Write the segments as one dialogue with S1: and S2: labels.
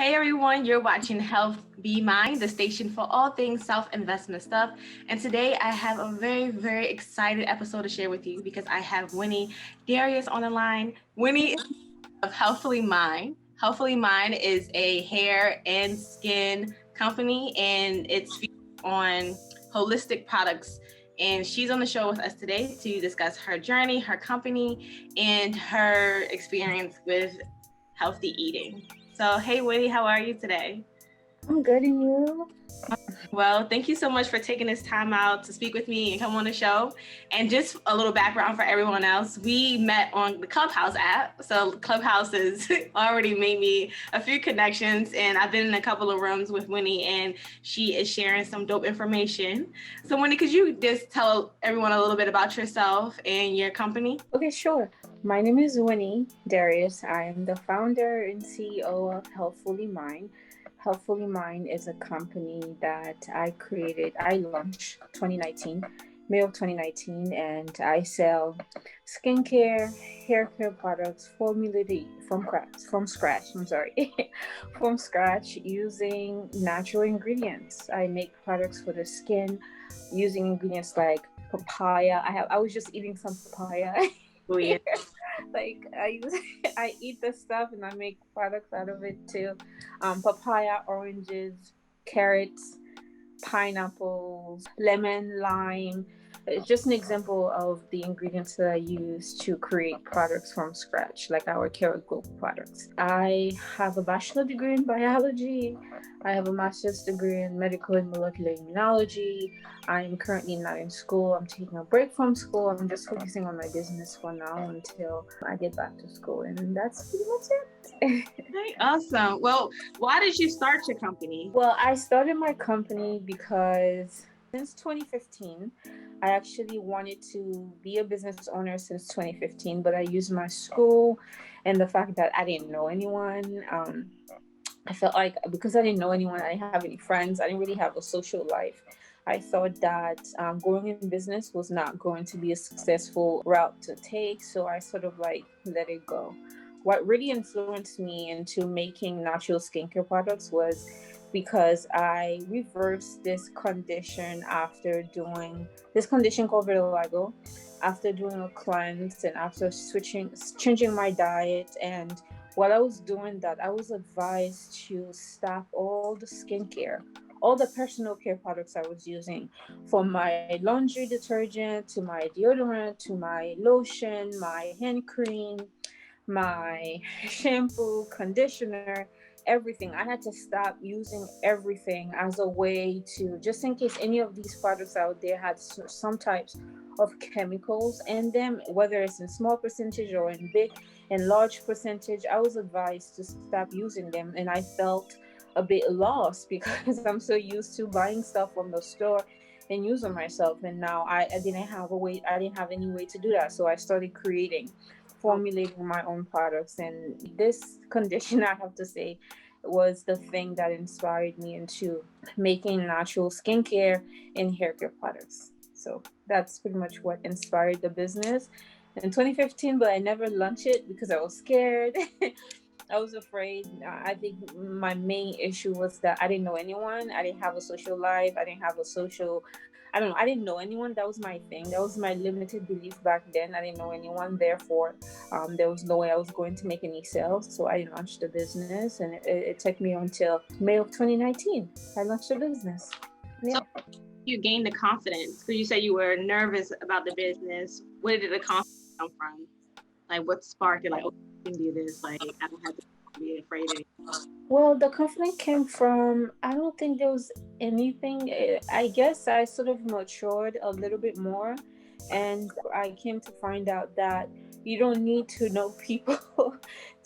S1: Hey everyone, you're watching Health Be Mine, the station for all things self-investment stuff. And today I have a very excited episode to share with you because I have Winnie Darius on the line. Winnie is of Healthfully Mine. Healthfully Mine is a hair and skin company and it's on holistic products. And she's on the show with us today to discuss her journey, her company, and her experience with healthy eating. So, hey, Winnie, how are you today?
S2: I'm good, and you?
S1: Well, thank you so much for taking this time out to speak with me and come on the show. And just a little background for everyone else. We met on the Clubhouse app. So Clubhouse has already made me a few connections, and I've been in a couple of rooms with Winnie, and she is sharing some dope information. So Winnie, could you just tell everyone a little bit about yourself and your company?
S2: Okay, sure. My name is Winnie Darius. I am the founder and CEO of Healthfully Mine. Healthfully Mine is a company that I launched 2019, May of 2019, and I sell skincare, hair care products formulated from scratch, from scratch using natural ingredients. I make products for the skin using ingredients like papaya. I was just eating some papaya.
S1: Oh, yeah.
S2: Like I eat the stuff and I make products out of it too. Papaya, oranges, carrots, pineapples, lemon, lime. It's just an example of the ingredients that I use to create products from scratch, like our carrot glow products. I have a bachelor degree in biology. I have a master's degree in medical and molecular immunology. I am currently not in school. I'm taking a break from school. I'm just focusing on my business for now until I get back to school. And that's pretty much it.
S1: Okay, awesome. Well, why did you start your company?
S2: Well, I started my company because since 2015, I actually wanted to be a business owner since 2015, but I used my school and the fact that I didn't know anyone. I felt like because I didn't know anyone, I didn't have any friends, I didn't really have a social life. I thought that going in business was not going to be a successful route to take, so I sort of like let it go. What really influenced me into making natural skincare products was because I reversed this condition after doing this condition called vitiligo, after doing a cleanse and after changing my diet. And while I was doing that, I was advised to stop all the skincare, all the personal care products I was using, from my laundry detergent to my deodorant to my lotion, my hand cream, my shampoo, conditioner, everything. I had to stop using everything as a way to, just in case any of these products out there had some types of chemicals in them, whether it's in small percentage or in big and large percentage. I was advised to stop using them, and I felt a bit lost because I'm so used to buying stuff from the store and using myself, and now I didn't have a way, I didn't have any way to do that, so I started formulating my own products. And this condition, I have to say, was the thing that inspired me into making natural skincare and hair care products. So that's pretty much what inspired the business in 2015, but I never launched it because I was scared. I was afraid. I think my main issue was that I didn't know anyone. I didn't have a social life. I didn't have a social, I don't know. I didn't know anyone. That was my thing. That was my limited belief back then. I didn't know anyone. Therefore, there was no way I was going to make any sales. So I launched the business, and it took me until May of 2019. I launched the business.
S1: Yeah. So you gained the confidence because you said you were nervous about the business. Where did the confidence come from? Like, what sparked it? Like, oh, I can do this. Like, I don't have to be afraid anymore.
S2: Well, the confidence came from, I don't think there was anything. I guess I sort of matured a little bit more, and I came to find out that you don't need to know people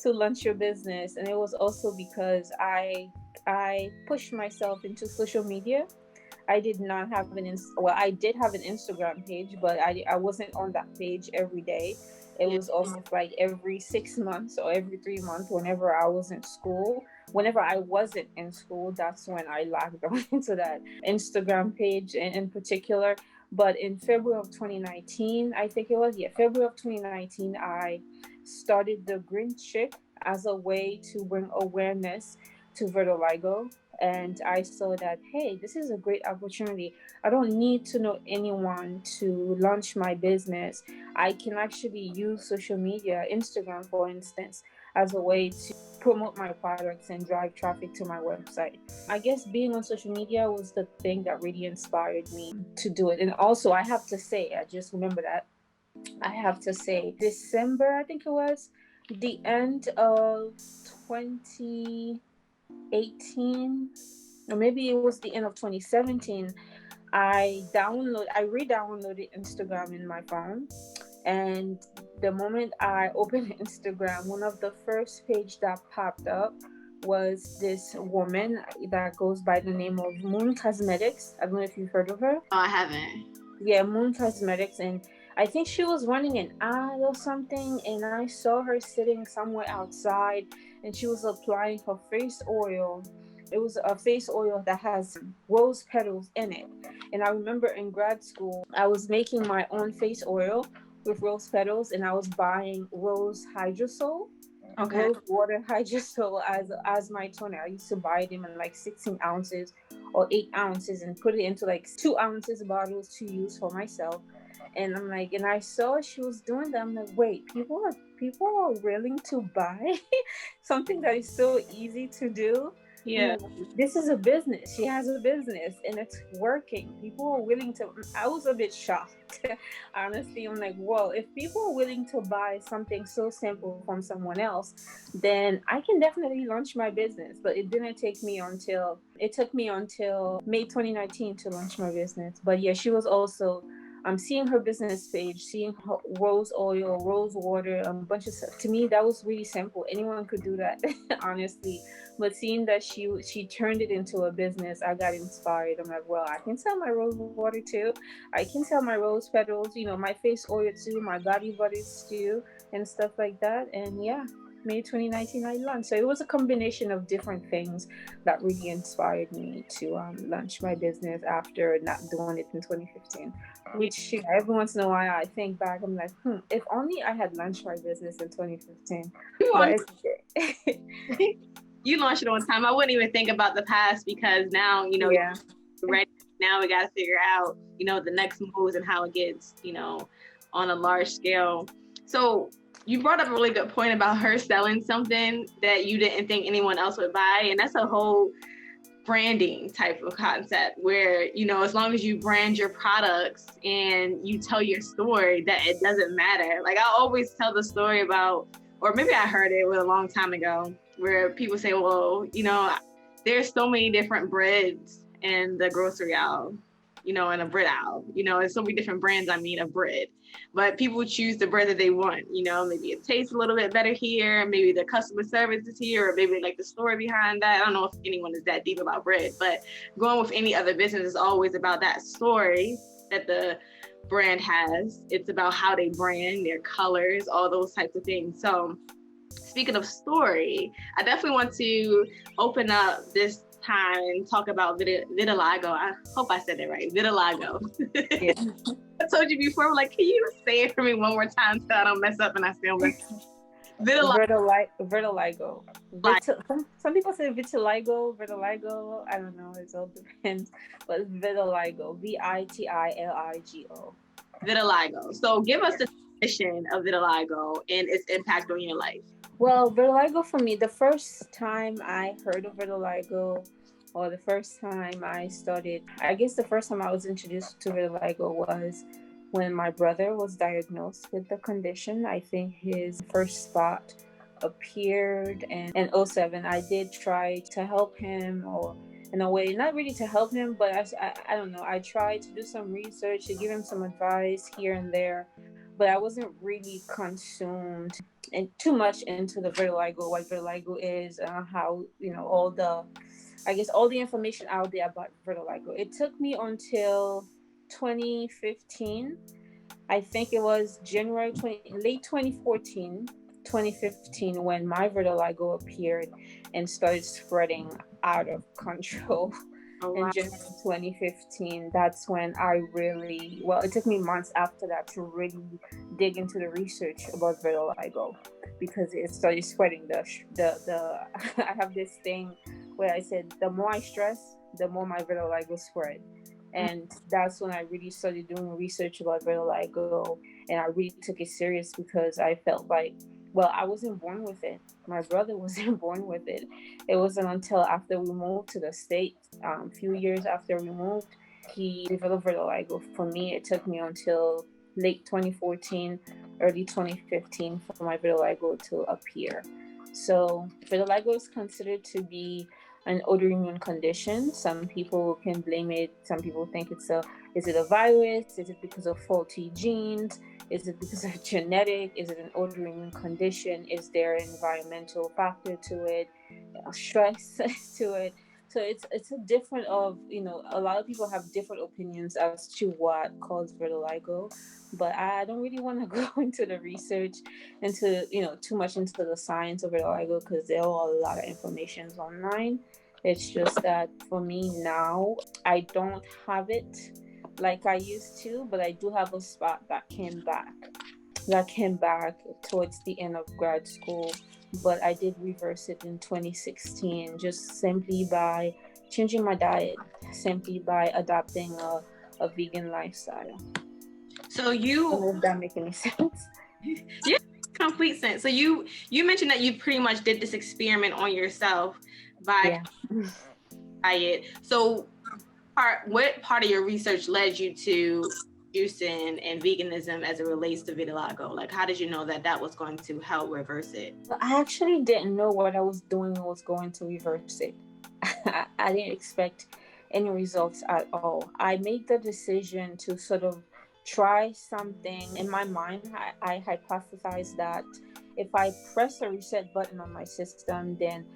S2: to launch your business. And it was also because I pushed myself into social media. I did not have I did have an Instagram page, but I wasn't on that page every day. It was almost like every 6 months or every 3 months whenever I was in school. Whenever I wasn't in school, that's when I logged on into that Instagram page in particular. But in February of 2019, I think it was, February of 2019, I started the Green Chick as a way to bring awareness to vitiligo, and I saw that, hey, this is a great opportunity. I don't need to know anyone to launch my business. I can actually use social media, Instagram for instance, as a way to promote my products and drive traffic to my website. I guess being on social media was the thing that really inspired me to do it. And also, I have to say, I just remember that, I have to say, December, I think it was, the end of 2018, or maybe it was the end of 2017, I re-downloaded Instagram in my phone, and the moment I opened Instagram, one of the first page that popped up was this woman that goes by the name of Moon Cosmetics. I don't know if you've heard of her.
S1: Oh, I haven't.
S2: Yeah, Moon Cosmetics, and I think she was running an ad or something, and I saw her sitting somewhere outside, and she was applying her face oil. It was a face oil that has rose petals in it. And I remember in grad school, I was making my own face oil with rose petals, and I was buying rose hydrosol,
S1: Okay.
S2: rose water hydrosol as my toner. I used to buy them in like 16 ounces or 8 ounces and put it into like 2 ounces bottles to use for myself. And I'm like, and I saw she was doing that. I'm like, wait, people are willing to buy something that is so easy to do.
S1: Yeah.
S2: This is a business. She has a business and it's working. People are willing to. I was a bit shocked. Honestly, I'm like, whoa, if people are willing to buy something so simple from someone else, then I can definitely launch my business. But it took me until May 2019 to launch my business. But yeah, she was also, I'm seeing her business page, seeing her rose oil, rose water, a bunch of stuff. To me, that was really simple. Anyone could do that, honestly. But seeing that she turned it into a business, I got inspired. I'm like, well, I can sell my rose water too. I can sell my rose petals, my face oil too, my body butters too, and stuff like that. And yeah, May 2019, I launched. So it was a combination of different things that really inspired me to launch my business after not doing it in 2015. Which every once in a while I think back, I'm like, if only I had launched my business in 2015. But it's okay.
S1: You launched it on time. I wouldn't even think about the past because now,
S2: Yeah.
S1: you're ready. Now we got to figure out, the next moves and how it gets, on a large scale. So you brought up a really good point about her selling something that you didn't think anyone else would buy. And that's a whole branding type of concept where, as long as you brand your products and you tell your story, that it doesn't matter. Like I always tell the story about, or maybe I heard it a long time ago, where people say, well, there's so many different breads in the grocery aisle, in a bread aisle, there's so many different brands, of bread, but people choose the bread that they want, maybe it tastes a little bit better here, maybe the customer service is here, or maybe like the story behind that. I don't know if anyone is that deep about bread, but going with any other business is always about that story that the brand has. It's about how they brand, their colors, all those types of things. So speaking of story, I definitely want to open up this time and talk about vitiligo. I hope I said it right. Vitiligo.
S2: Yeah.
S1: I told you before, like, can you say it for me one more time so I don't mess up and I still mess up?
S2: Vitiligo. Some people say vitiligo. I don't know. It all depends. But vitiligo. Vitiligo.
S1: Vitiligo. So give us the definition of vitiligo and its impact on your life.
S2: Well, vitiligo for me, the first time I heard of vitiligo, or the first time I was introduced to vitiligo was when my brother was diagnosed with the condition. I think his first spot appeared in 2007. I did try to help him, or in a way, not really to help him, but I don't know. I tried to do some research, to give him some advice here and there, but I wasn't really consumed and too much into the vitiligo, what vitiligo is, how, all the information out there about vitiligo. It took me until 2015. I think it was late 2014, 2015, when my vitiligo appeared and started spreading out of control.
S1: Oh, wow.
S2: In January 2015, that's when it took me months after that to really dig into the research about vitiligo, because it started spreading. I have this thing where I said the more I stress, the more my vitiligo spread. And that's when I really started doing research about vitiligo, and I really took it serious because I felt like, well, I wasn't born with it. My brother wasn't born with it. It wasn't until after we moved to the state, a few years after we moved, he developed vitiligo. For me, it took me until late 2014, early 2015 for my vitiligo to appear. So vitiligo is considered to be an autoimmune condition. Some people can blame it. Some people think is it a virus? Is it because of faulty genes? Is it because of genetic? Is it an autoimmune condition? Is there an environmental factor to it? Stress to it? So it's a different of, a lot of people have different opinions as to what caused vitiligo, but I don't really want to go into the research, into too much into the science of vitiligo, because there are a lot of informations online. It's just that for me now, I don't have it like I used to, but I do have a spot that came back towards the end of grad school, but I did reverse it in 2016, just simply by changing my diet, simply by adopting a vegan lifestyle.
S1: So
S2: I don't
S1: you,
S2: know if that makes any sense.
S1: yeah, complete sense. So you mentioned that you pretty much did this experiment on yourself by
S2: Yeah.
S1: diet. So what part of your research led you to juicing and veganism as it relates to vitiligo? Like, how did you know that that was going to help reverse it?
S2: I actually didn't know what I was doing was going to reverse it. I didn't expect any results at all. I made the decision to sort of try something. In my mind, I hypothesized that if I press a reset button on my system, then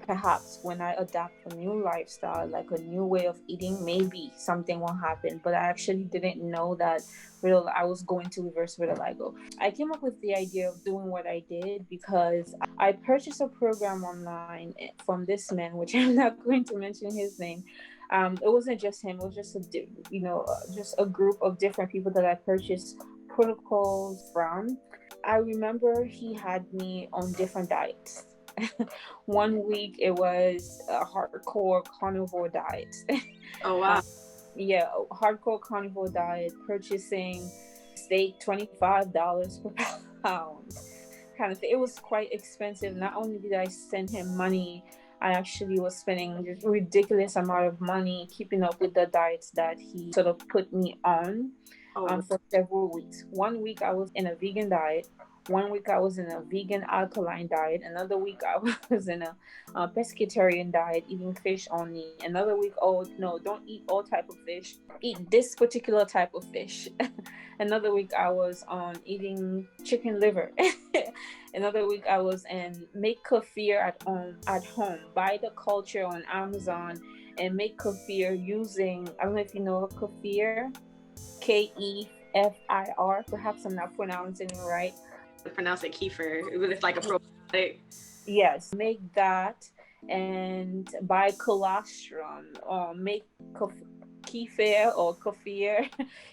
S2: perhaps when I adopt a new lifestyle, like a new way of eating, maybe something will happen. But I actually didn't know that I was going to reverse vitiligo. I came up with the idea of doing what I did because I purchased a program online from this man, which I'm not going to mention his name. It wasn't just him; it was just just a group of different people that I purchased protocols from. I remember he had me on different diets. One week it was a hardcore carnivore diet.
S1: Oh
S2: uh,
S1: wow.
S2: yeah, hardcore carnivore diet, purchasing steak $25 per pound, kind of thing. It was quite expensive. Not only did I send him money, I actually was spending just ridiculous amount of money keeping up with the diets that he sort of put me on,
S1: Oh,
S2: for several weeks. One week I was in a vegan diet. One week I was in a vegan alkaline diet. Another week I was in a pescatarian diet, eating fish only. Another week, oh no, don't eat all type of fish. Eat this particular type of fish. Another week I was on eating chicken liver. Another week I was in make kefir at home. Buy the culture on Amazon and make kefir using, I don't know if you know kefir, Kefir. Perhaps I'm not pronouncing it right.
S1: pronounce it kefir. It was like a probiotic.
S2: Yes, make that and buy colostrum or make kefir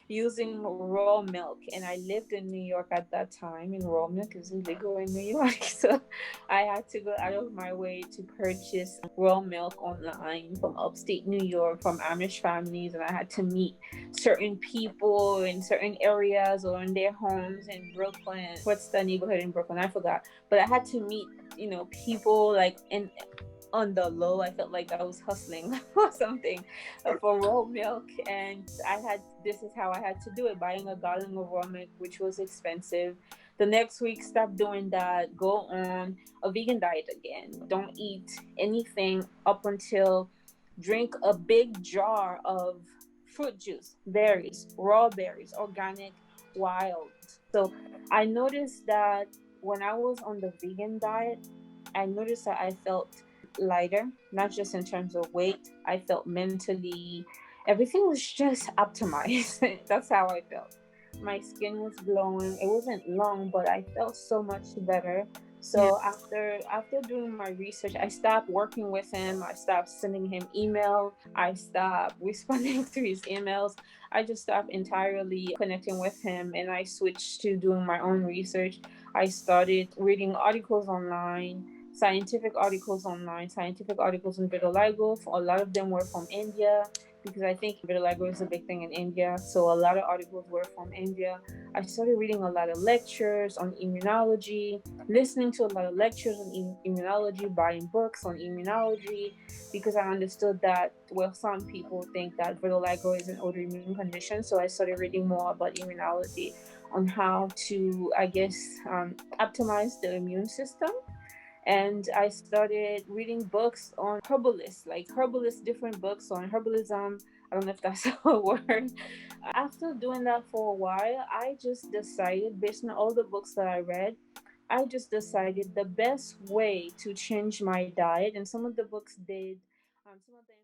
S2: using raw milk. And I lived in New York at that time, and raw milk is illegal in New York. So I had to go out of my way to purchase raw milk online from upstate New York, from Amish families. And I had to meet certain people in certain areas or in their homes in Brooklyn. What's the neighborhood in Brooklyn? I forgot. But I had to meet, people like in on the low. I felt like I was hustling or something for raw milk, and this is how I had to do it: buying a gallon of raw milk, which was expensive. The next week, stop doing that. Go on a vegan diet again. Don't eat anything up until drink a big jar of fruit juice, berries, raw berries, organic, wild. So I noticed that when I was on the vegan diet, I noticed that I felt lighter, not just in terms of weight. I felt mentally, everything was just optimized. That's how I felt. My skin was glowing. It wasn't long, but I felt so much better.
S1: Yeah.
S2: So after doing my research, I stopped working with him. I stopped sending him email. I stopped responding to his emails. I just stopped entirely connecting with him, and I switched to doing my own research. I started reading articles online, scientific articles online, scientific articles on vitiligo. A lot of them were from India because I think vitiligo is a big thing in India. So a lot of articles were from India. I started reading a lot of lectures on immunology, listening to a lot of lectures on immunology, buying books on immunology, because I understood that, well, some people think that vitiligo is an autoimmune condition. So I started reading more about immunology on how to, I guess, optimize the immune system. And I started reading books on herbalists, like herbalist, different books on herbalism. I don't know if that's a word. After doing that for a while, I just decided, based on all the books that I read, I just decided the best way to change my diet, and some of the books did, some of the